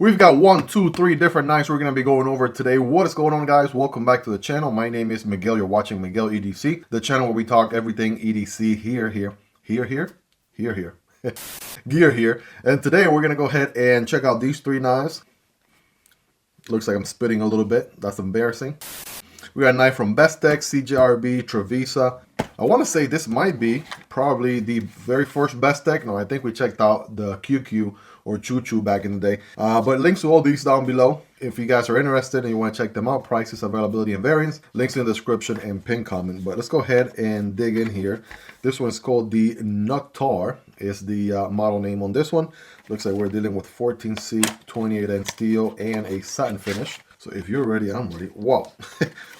We've got 1, 2, 3 different knives we're going to be going over today. What is going on, guys? Welcome back to the channel. My name is Miguel. You're watching Miguel EDC, the channel where we talk everything EDC here, gear here. And today we're going to go ahead and check out these three knives. Looks like I'm spitting a little bit. That's embarrassing. We got a knife from Bestech, CJRB, Trivisa. I want to say this might be probably the very first Bestech. No, I think we checked out the QQ or Choo Choo back in the day. But links to all these down below. If you guys are interested and you want to check them out, prices, availability, and variants, links in the description and pin comment. But let's go ahead and dig in here. This one's called the Noctar, is the model name on this one. Looks like we're dealing with 14C, 28N steel, and a satin finish. So if you're ready, I'm ready. Wow.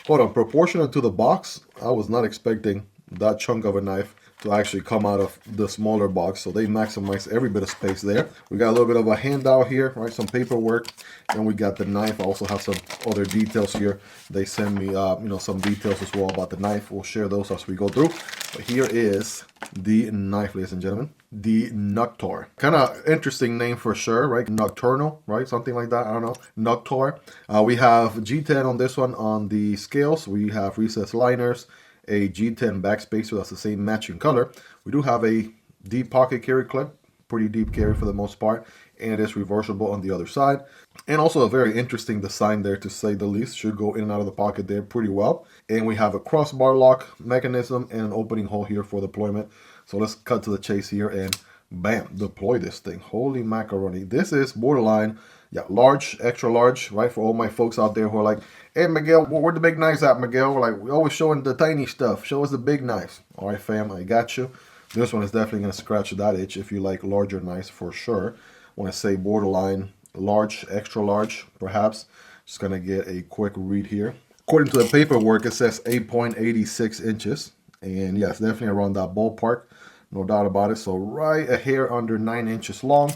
Hold on, proportional to the box, I was not expecting that chunk of a knife to actually come out of the smaller box, so they maximize every bit of space there. We got a little bit of a handout here, right? Some paperwork, and we got the knife. I also have some other details here. They send me, some details as well about the knife. We'll share those as we go through. But here is the knife, ladies and gentlemen, the Noctar. Kind of interesting name for sure, right? Nocturnal, right? Something like that. I don't know. Noctar. We have G10 on this one on the scales. We have recessed liners, a G10 backspacer that's the same matching color. We do have a deep pocket carry clip, pretty deep carry for the most part, and it is reversible on the other side. And also a very interesting design there, to say the least. Should go in and out of the pocket there pretty well. And we have a crossbar lock mechanism and an opening hole here for deployment. So let's cut to the chase here and bam, deploy this thing. Holy macaroni. This is borderline, yeah, large, extra large, right? For all my folks out there who are like, hey, Miguel, where the big knives at, Miguel? We're like, we always showing the tiny stuff. Show us the big knives. All right, fam, I got you. This one is definitely going to scratch that itch if you like larger knives for sure. When I say borderline large, extra large, perhaps. Just going to get a quick read here. According to the paperwork, it says 8.86 inches. And yeah, it's definitely around that ballpark. No doubt about it. So right a hair under 9 inches long.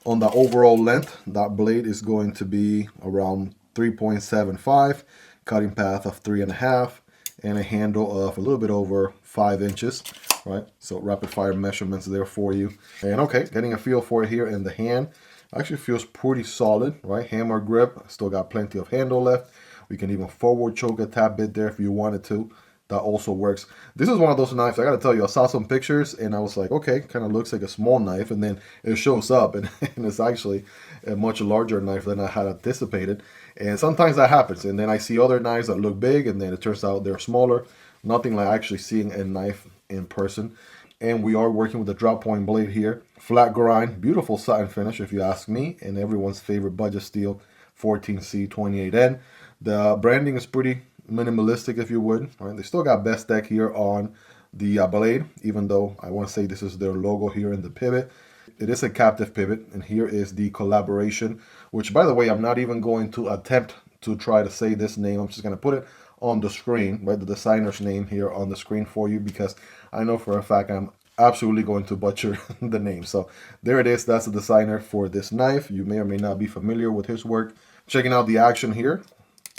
On the overall length, that blade is going to be around 3.75, cutting path of 3.5, and a handle of a little bit over 5 inches, right? So rapid fire measurements there for you. And okay, getting a feel for it here in the hand. Actually feels pretty solid, right? Hammer grip, still got plenty of handle left. We can even forward choke a tad bit there if you wanted to. That also works. This is one of those knives, I gotta tell you, I saw some pictures and I was like, okay, kind of looks like a small knife, and then it shows up and it's actually a much larger knife than I had anticipated. And sometimes that happens, and then I see other knives that look big and then it turns out they're smaller. Nothing like actually seeing a knife in person. And we are working with the drop point blade here. Flat grind, beautiful satin finish if you ask me, and everyone's favorite budget steel, 14C 28N. The branding is pretty minimalistic, if you would. Right? They still got Bestech here on the blade, even though I want to say this is their logo here in the pivot. It is a captive pivot, and here is the collaboration, which, by the way, I'm not even going to attempt to try to say this name. I'm just going to put it on the screen, right? The designer's name here on the screen for you, because I know for a fact I'm absolutely going to butcher the name. So there it is. That's the designer for this knife. You may or may not be familiar with his work. Checking out the action here.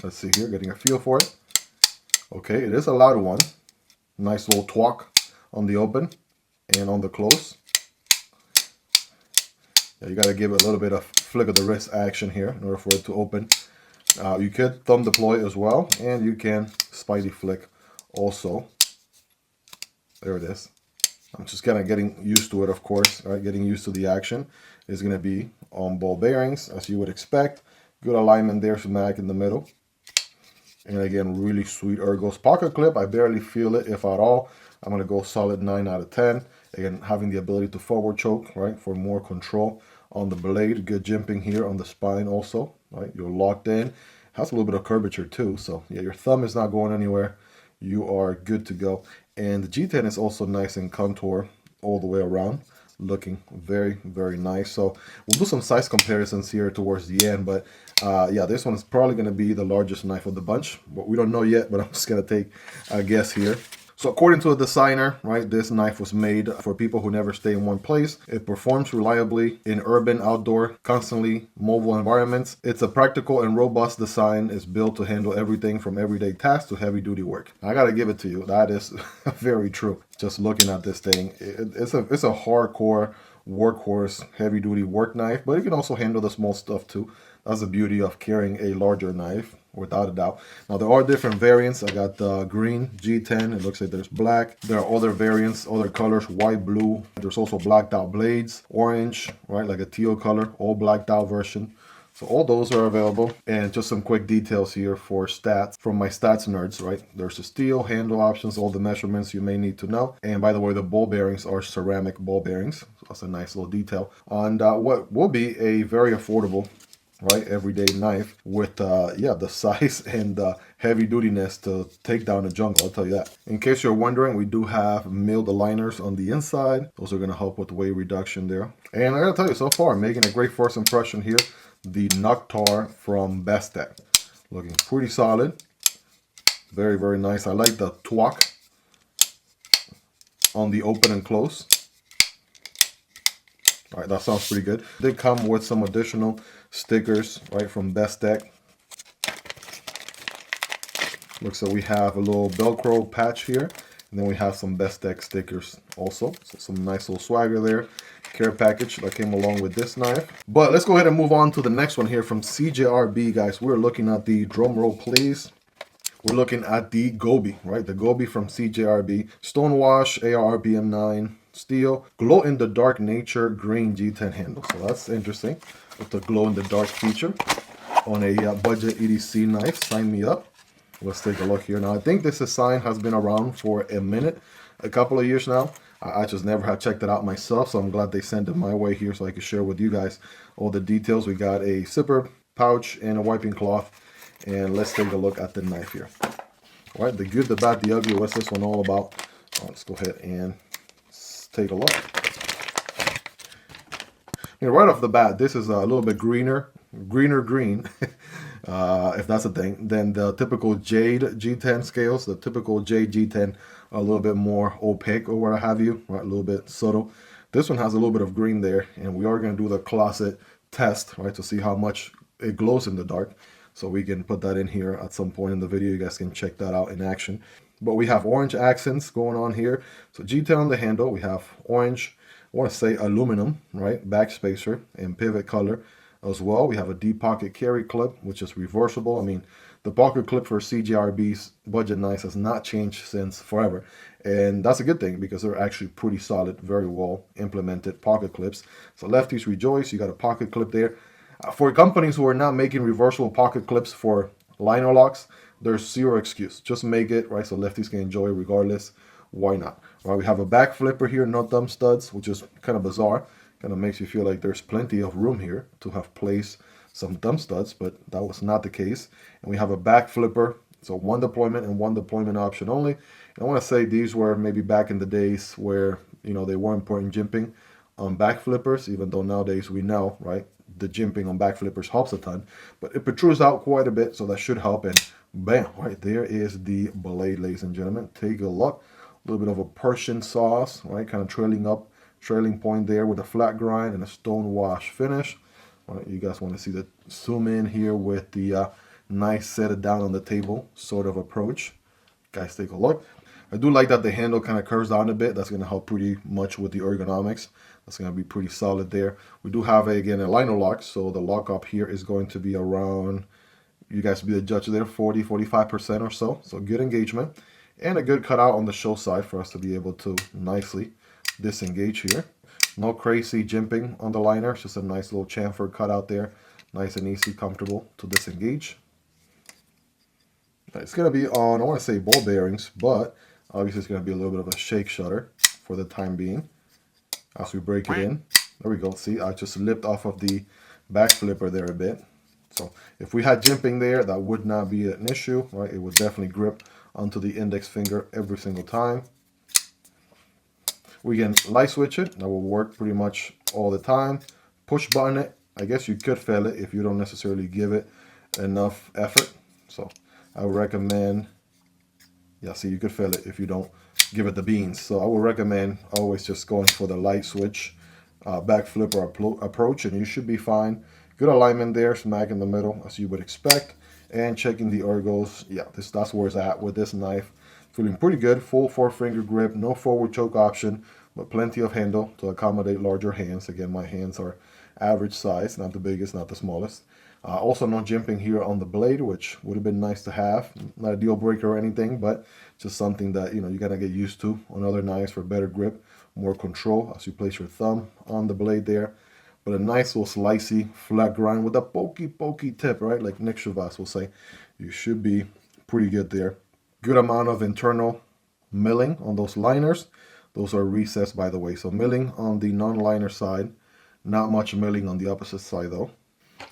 Let's see here, getting a feel for it. Okay, it is a loud one. Nice little twalk on the open and on the close. Yeah, you got to give it a little bit of flick of the wrist action here in order for it to open. You could thumb deploy as well, and you can spidey flick also. There it is. I'm just kind of getting used to it, of course. Right, getting used to the action is going to be on ball bearings, as you would expect. Good alignment there, smack in the middle. And again, really sweet ergos. Pocket clip, I barely feel it, if at all. I'm going to go solid 9 out of 10. Again, having the ability to forward choke, right, for more control on the blade. Good jimping here on the spine also, right? You're locked in. Has a little bit of curvature too. So yeah, your thumb is not going anywhere. You are good to go. And the G10 is also nice and contour all the way around. Looking very, very nice. So we'll do some size comparisons here towards the end, but yeah, this one is probably going to be the largest knife of the bunch, but we don't know yet, but I'm just going to take a guess here. So according to the designer, right, this knife was made for people who never stay in one place. It performs reliably in urban, outdoor, constantly mobile environments. It's a practical and robust design. It's built to handle everything from everyday tasks to heavy duty work. I got to give it to you. That is very true. Just looking at this thing, it's a hardcore workhorse, heavy-duty work knife, but it can also handle the small stuff too. That's the beauty of carrying a larger knife, without a doubt. Now, there are different variants. I got the green G10. It looks like there's black. There are other variants, other colors, white, blue. There's also blacked out blades, orange, right, like a teal color, all blacked out version. So all those are available. And just some quick details here for stats from my stats nerds, right? There's the steel, handle options, all the measurements you may need to know. And by the way, the ball bearings are ceramic ball bearings. So that's a nice little detail on what will be a very affordable, right, everyday knife with the size and the heavy dutiness to take down the jungle. I'll tell you that. In case you're wondering, we do have milled aligners on the inside. Those are going to help with weight reduction there. And I gotta tell you, so far, making a great first impression here. The Noctar from Bestech, looking pretty solid. Very, very nice. I like the twack on the open and close. All right, that sounds pretty good. They come with some additional stickers, right, from Bestech. Looks like we have a little Velcro patch here, and then we have some Bestech stickers also. So some nice little swagger there. Care package that came along with this knife. But let's go ahead and move on to the next one here from CJRB, guys. We're looking at the, drum roll please, we're looking at the Gobi, right? The Gobi from CJRB. Stonewash, ARBM 9 steel, glow in the dark nature green G10 handle. So that's interesting with the glow in the dark feature on a budget EDC knife. Sign me up. Let's take a look here. Now, I think this design has been around for a minute, a couple of years now. I just never had checked it out myself, so I'm glad they sent it my way here so I can share with you guys all the details. We got a zipper pouch and a wiping cloth, and let's take a look at the knife here. All right, the good, the bad, the ugly. What's this one all about? Let's go ahead and take a look. Right off the bat, this is a little bit green, if that's a thing, than the typical Jade G10 scales. The typical Jade G10 are a little bit more opaque or what have you, right? A little bit subtle. This one has a little bit of green there, and we are going to do the closet test, right, to see how much it glows in the dark. So we can put that in here at some point in the video. You guys can check that out in action. But we have orange accents going on here. So G10 on the handle, we have orange, I want to say aluminum, right, back spacer and pivot color as well. We have a deep pocket carry clip, which is reversible. I mean, the pocket clip for CJRB's budget knives has not changed since forever. And that's a good thing because they're actually pretty solid, very well implemented pocket clips. So lefties rejoice, you got a pocket clip there. For companies who are not making reversible pocket clips for liner locks, there's zero excuse. Just make it, right, so lefties can enjoy it regardless. Why not? All right, we have a back flipper here, no thumb studs, which is kind of bizarre. Kind of makes you feel like there's plenty of room here to have placed some thumb studs, but that was not the case. And we have a back flipper, so one deployment and one deployment option only. And I want to say these were maybe back in the days where, you know, they weren't putting jimping on back flippers, even though nowadays we know, right, the jimping on back flippers helps a ton. But it protrudes out quite a bit, so that should help. And bam, right there is the blade, ladies and gentlemen. Take a look. A little bit of a Persian sauce, right, kind of trailing point there with a flat grind and a stone wash finish. All right, you guys want to see the zoom in here with the nice set it down on the table sort of approach. Guys, take a look. I do like that the handle kind of curves down a bit. That's going to help pretty much with the ergonomics. That's going to be pretty solid there. We do have, again, a liner lock. So the lock up here is going to be around, you guys be the judge there, 40-45% or so. So good engagement. And a good cutout on the show side for us to be able to nicely disengage here. No crazy jimping on the liner. It's just a nice little chamfer cutout there. Nice and easy, comfortable to disengage. It's going to be on, I want to say ball bearings, but obviously it's going to be a little bit of a shake shutter for the time being. As we break it in, there we go. See, I just lipped off of the back flipper there a bit. So if we had jimping there, that would not be an issue, right? It would definitely grip onto the index finger every single time. We can light switch it. That will work pretty much all the time. Push button it. I guess you could fail it if you don't necessarily give it enough effort. So I would recommend, yeah, see, you could fail it if you don't give it the beans. So I would recommend always just going for the light switch back flipper approach, and you should be fine. Good alignment there, smack in the middle as you would expect. And checking the ergos, yeah, that's where it's at with this knife. Feeling pretty good, full 4-finger grip, no forward choke option, but plenty of handle to accommodate larger hands. Again, my hands are average size, not the biggest, not the smallest. Also no jimping here on the blade, which would have been nice to have. Not a deal breaker or anything, but just something that, you know, you gotta get used to on other knives for better grip, more control as you place your thumb on the blade there. But a nice little slicey flat grind with a pokey tip, right? Like Nick Chavas will say. You should be pretty good there. Good amount of internal milling on those liners. Those are recessed, by the way. So milling on the non-liner side. Not much milling on the opposite side, though.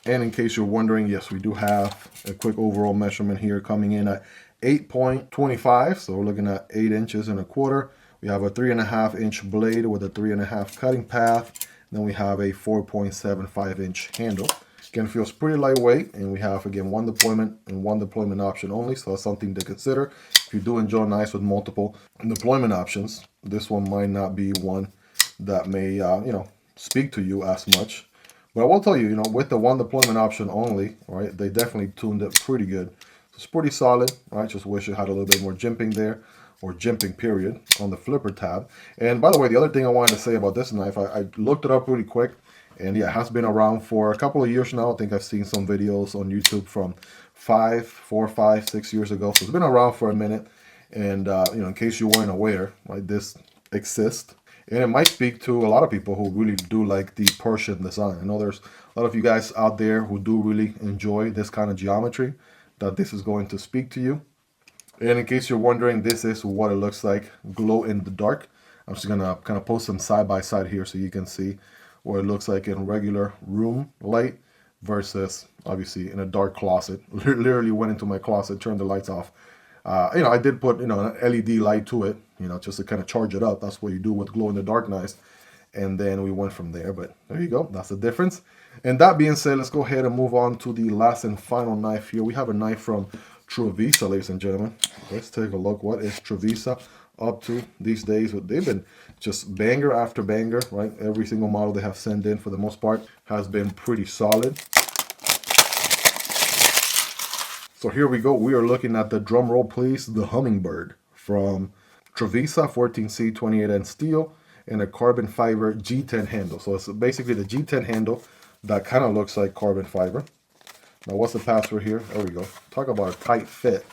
And in case you're wondering, yes, we do have a quick overall measurement here coming in at 8.25. So we're looking at 8 inches and a quarter. We have a 3.5 inch blade with a 3.5 cutting path. Then we have a 4.75 inch handle. Again, feels pretty lightweight, and we have, again, one deployment and one deployment option only, so that's something to consider. If you do enjoy knives with multiple deployment options, this one might not be one that may, you know, speak to you as much. But I will tell you, you know, with the one deployment option only, right, they definitely tuned it pretty good. So it's pretty solid, right? Just wish it had a little bit more jimping there, or jimping period, on the flipper tab. And by the way, the other thing I wanted to say about this knife, I looked it up really quick. And yeah, it has been around for a couple of years now. I think I've seen some videos on YouTube from 4, 5, 6 years ago. So it's been around for a minute. And, you know, in case you weren't aware, right, this exists. And it might speak to a lot of people who really do like the Persian design. I know there's a lot of you guys out there who do really enjoy this kind of geometry, that this is going to speak to you. And in case you're wondering, this is what it looks like glow in the dark. I'm just going to kind of post them side by side here so you can see what it looks like in regular room light versus obviously in a dark closet. Literally went into my closet, turned the lights off. You know, I did put, you know, an LED light to it, you know, just to kind of charge it up. That's what you do with glow in the dark knives. And then we went from there. But there you go. That's the difference. And that being said, let's go ahead and move on to the last and final knife here. We have a knife from Trivisa, ladies and gentlemen. Let's take a look. What is Trivisa up to these days? They've been just banger after banger, right? Every single model they have sent in, for the most part, has been pretty solid. So here we go. We are looking at the, drum roll please, the Hummingbird from Trivisa, 14C 28N steel, and a carbon fiber G10 handle. So it's basically the G10 handle that kind of looks like carbon fiber. Now what's the password here? There we go. Talk about a tight fit.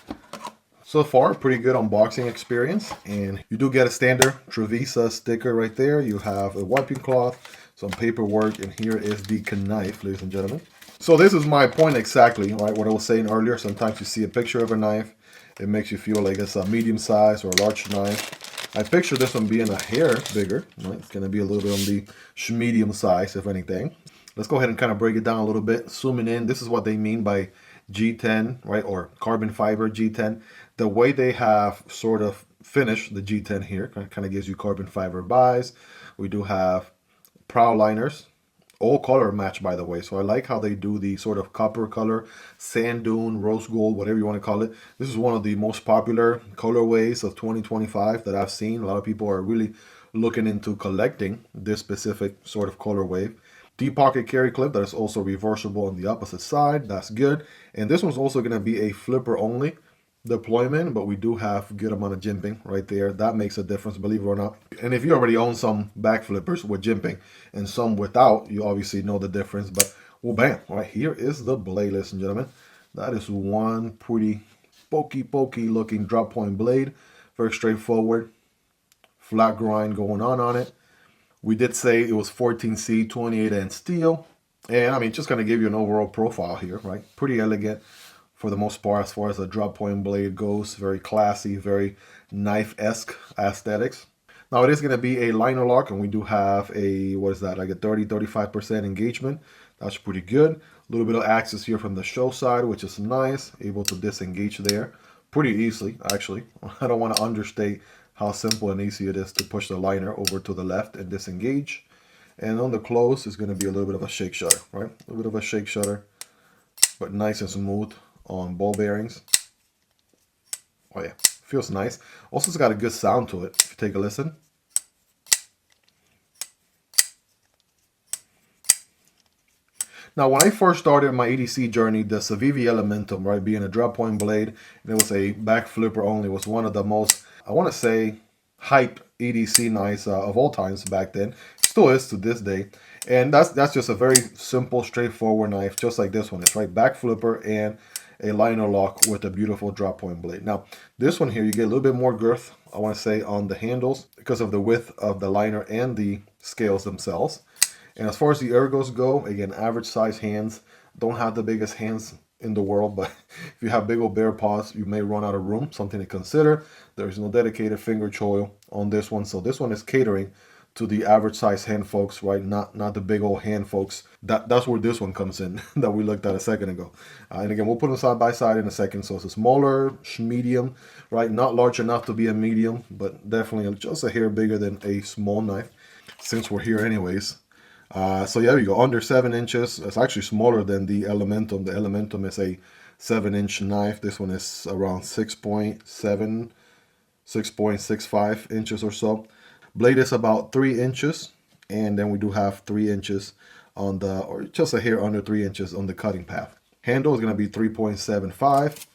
So far, pretty good unboxing experience, and you do get a standard Trivisa sticker right there. You have a wiping cloth, some paperwork, and here is the knife, ladies and gentlemen. So this is my point exactly, right? What I was saying earlier, sometimes you see a picture of a knife, it makes you feel like it's a medium size or a large knife. I picture this one being a hair bigger, right? It's going to be a little bit on the medium size, if anything. Let's go ahead and kind of break it down a little bit. Zooming in, this is what they mean by G10, right? Or carbon fiber G10. The way they have sort of finished the G10 here kind of gives you carbon fiber buys. We do have prow liners, all color match, by the way. So I like how they do the sort of copper color, sand dune, rose gold, whatever you want to call it. This is one of the most popular colorways of 2025 that I've seen. A lot of people are really looking into collecting this specific sort of colorway. Deep pocket carry clip that is also reversible on the opposite side. That's good. And this one's also going to be a flipper only deployment, but we do have a good amount of jimping right there. That makes a difference, believe it or not. And if you already own some back flippers with jimping and some without, you obviously know the difference. But well, bam, right here is the blade, ladies and gentlemen. That is one pretty pokey looking drop point blade. Very straightforward, flat grind going on it. We did say it was 14C 28N steel, and I mean, just kind of give you an overall profile here, right? Pretty elegant for the most part as far as the drop point blade goes. Very classy, very knife-esque aesthetics. Now it is going to be a liner lock, and we do have a, what is that, like a 30-35% engagement. That's pretty good. A little bit of access here from the show side, which is nice. Able to disengage there pretty easily, actually. I don't want to understate how simple and easy it is to push the liner over to the left and disengage. And on the close is going to be a little bit of a shake shutter, right? A little bit of a shake shutter, but nice and smooth on ball bearings. Oh yeah, feels nice. Also, it's got a good sound to it. If you take a listen. Now, when I first started my EDC journey, the Civivi Elementum, right, being a drop point blade, and it was a back flipper only, was one of the most, I want to say, hype EDC knives of all times back then. Still is to this day. And that's just a very simple, straightforward knife, just like this one is, right? Back flipper and a liner lock with a beautiful drop point blade. Now, this one here, you get a little bit more girth, I want to say, on the handles because of the width of the liner and the scales themselves. And as far as the ergos go, again, average size hands. Don't have the biggest hands in the world, but if you have big old bare paws, you may run out of room. Something to consider. There's no dedicated finger choil on this one, so this one is catering to the average size hand folks, right? Not the big old hand folks. That's where this one comes in that we looked at a second ago. And again, we'll put them side by side in a second. So it's a smaller medium, right? Not large enough to be a medium, but definitely just a hair bigger than a small knife, since we're here anyways. So yeah, there you go, under 7 inches. It's actually smaller than the Elementum. The Elementum is a 7-inch knife. This one is around 6.7, 6.65 inches or so. Blade is about 3 inches, and then we do have 3 inches on the, or just a hair under 3 inches on the cutting path. Handle is going to be 3.75,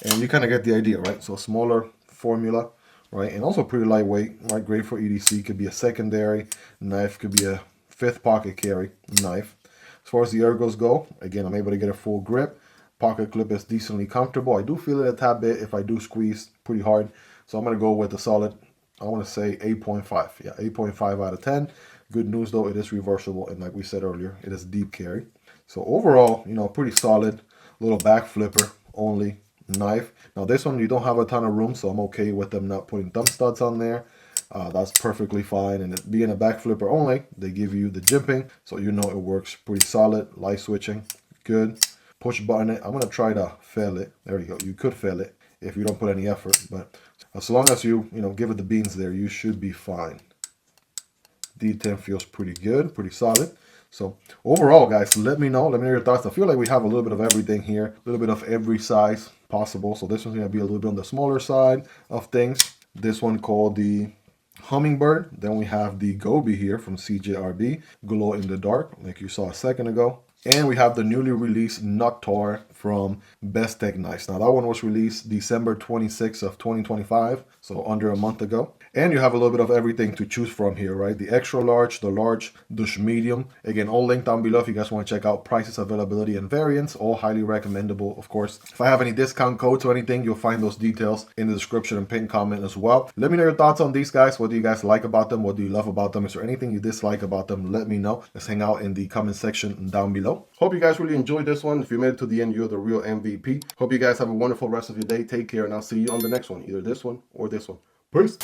and you kind of get the idea, right? So smaller formula, right? And also pretty lightweight, right? Great for EDC. Could be a secondary knife, could be a 5th pocket carry knife. As far as the ergos go, again, I'm able to get a full grip. Pocket clip is decently comfortable. I do feel it a tad bit if I do squeeze pretty hard. So I'm going to go with a solid, I want to say 8.5. Yeah, 8.5 out of 10. Good news though, it is reversible. And like we said earlier, it is deep carry. So overall, you know, pretty solid little back flipper only knife. Now this one, you don't have a ton of room, so I'm okay with them not putting thumb studs on there. That's perfectly fine, and it being a back flipper only, they give you the jimping, so you know it works pretty solid. Light switching, good. Push button it. I'm gonna try to fail it. There you go. You could fail it if you don't put any effort, but as long as you give it the beans there, you should be fine. D10 feels pretty good, pretty solid. So overall, guys, let me know your thoughts. I feel like we have a little bit of everything here, a little bit of every size possible. So this one's gonna be a little bit on the smaller side of things. This one called the Hummingbird. Then we have the Gobi here from CJRB, glow in the dark, like you saw a second ago. And we have the newly released Noctar from Bestech Noctar. Now that one was released December 26th of 2025, so under a month ago. And you have a little bit of everything to choose from here, right? The extra large, the medium. Again, all linked down below if you guys want to check out prices, availability, and variants. All highly recommendable, of course. If I have any discount codes or anything, you'll find those details in the description and pinned comment as well. Let me know your thoughts on these guys. What do you guys like about them? What do you love about them? Is there anything you dislike about them? Let me know. Let's hang out in the comment section down below. Hope you guys really enjoyed this one. If you made it to the end, you're the real MVP. Hope you guys have a wonderful rest of your day. Take care, and I'll see you on the next one. Either this one or this one. Peace.